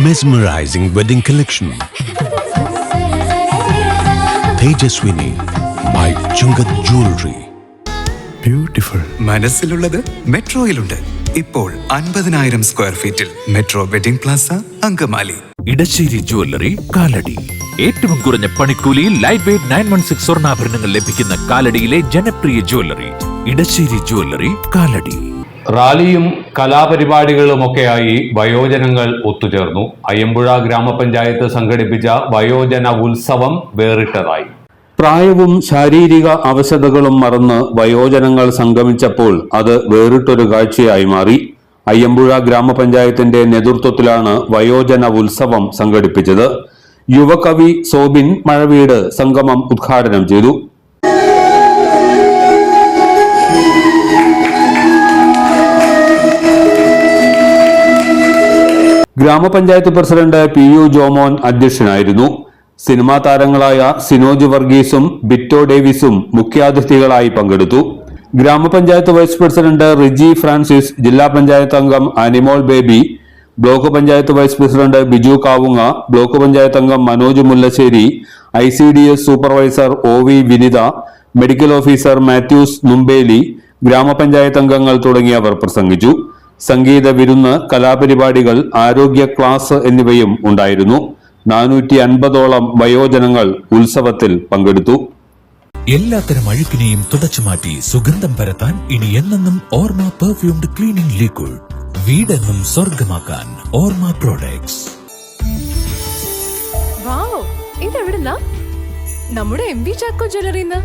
Mesmerizing wedding collection. Tejaswini by Chungat Jewelry. Beautiful. മനസ്സിലുള്ളത് മെട്രോയിലുണ്ട്. ഇപ്പോൾ 50,000 square ഫീറ്റിൽ metro wedding plaza Angamaly. Edassery jewellery Kalady. ഏറ്റവും കുറഞ്ഞ പണിക്കൂലിയിൽ ലൈറ്റ് വെയ്റ്റ് 916 സ്വർണ്ണാഭരണങ്ങൾ ലഭിക്കുന്ന കാലടിയിലെ ജനപ്രിയ ജ്വല്ലറി ഇടശ്ശേരി ജ്വല്ലറി കാലടി. റാലിയും കലാപരിപാടികളുമൊക്കെയായി വയോജനങ്ങൾ ഒത്തുചേർന്നു. അയ്യമ്പുഴ ഗ്രാമപഞ്ചായത്ത് സംഘടിപ്പിച്ച വയോജന ഉത്സവം വേറിട്ടതായി. പ്രായവും ശാരീരിക അവശതകളും മറന്ന് വയോജനങ്ങൾ സംഗമിച്ചപ്പോൾ അത് വേറിട്ടൊരു കാഴ്ചയായി മാറി. അയ്യമ്പുഴ ഗ്രാമപഞ്ചായത്തിന്റെ നേതൃത്വത്തിലാണ് വയോജന ഉത്സവം സംഘടിപ്പിച്ചത്. യുവകവി സോബിൻ മഴവീട് സംഗമം ഉദ്ഘാടനം ചെയ്തു. ഗ്രാമപഞ്ചായത്ത് പ്രസിഡന്റ് PU ജോമോൻ അധ്യക്ഷനായിരുന്നു. സിനിമാ താരങ്ങളായ സിനോജ് വർഗീസും ബിറ്റോ ഡേവിസും മുഖ്യാതിഥികളായി പങ്കെടുത്തു. ഗ്രാമപഞ്ചായത്ത് വൈസ് പ്രസിഡന്റ് റിജി ഫ്രാൻസിസ്, ജില്ലാ പഞ്ചായത്ത് അംഗം Animol Baby, block panchayat vice president Biju Kavunga, block panchayat അംഗം Manoj Mullassery, ICDS supervisor OV Vinitha, medical officer Mathews Numbeli, ഗ്രാമപഞ്ചായത്ത് അംഗങ്ങൾ തുടങ്ങിയവർ പ്രസംഗിച്ചു. സംഗീത വിരുന്ന്, കലാപരിപാടികൾ, ആരോഗ്യ ക്ലാസ് എന്നിവയും ഉണ്ടായിരുന്നു. 450ഓളം വയോജനങ്ങൾ ഉത്സവത്തിൽ പങ്കെടുത്തു. എല്ലാത്തരം അഴുക്കിനെയും തുടച്ചുമാറ്റി സുഗന്ധം പരത്താൻ ഇനി എന്നെന്നും ഓർമ്മ പെർഫ്യൂംഡ് ക്ലീനിംഗ് ലിക്വിഡ്. വീടെന്നും സ്വർഗമാക്കാൻ ഓർമ്മ പ്രോഡക്ട്സ്. ഇതെവിടുന്നാ? നമ്മുടെ MV ചാക്കോ ജ്വല്ലറിന്ന്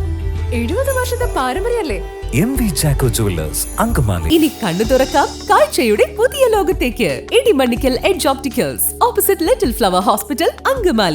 70 വർഷത്തെ പാരമ്പര്യല്ലേ? MV Chacko jewellers Angamaly. ഇനി കണ്ണു തുറക്കാം കാഴ്ചയുടെ പുതിയ ലോകത്തേക്ക്. Edimannickal edge opticals, opposite little flower hospital, Angamaly.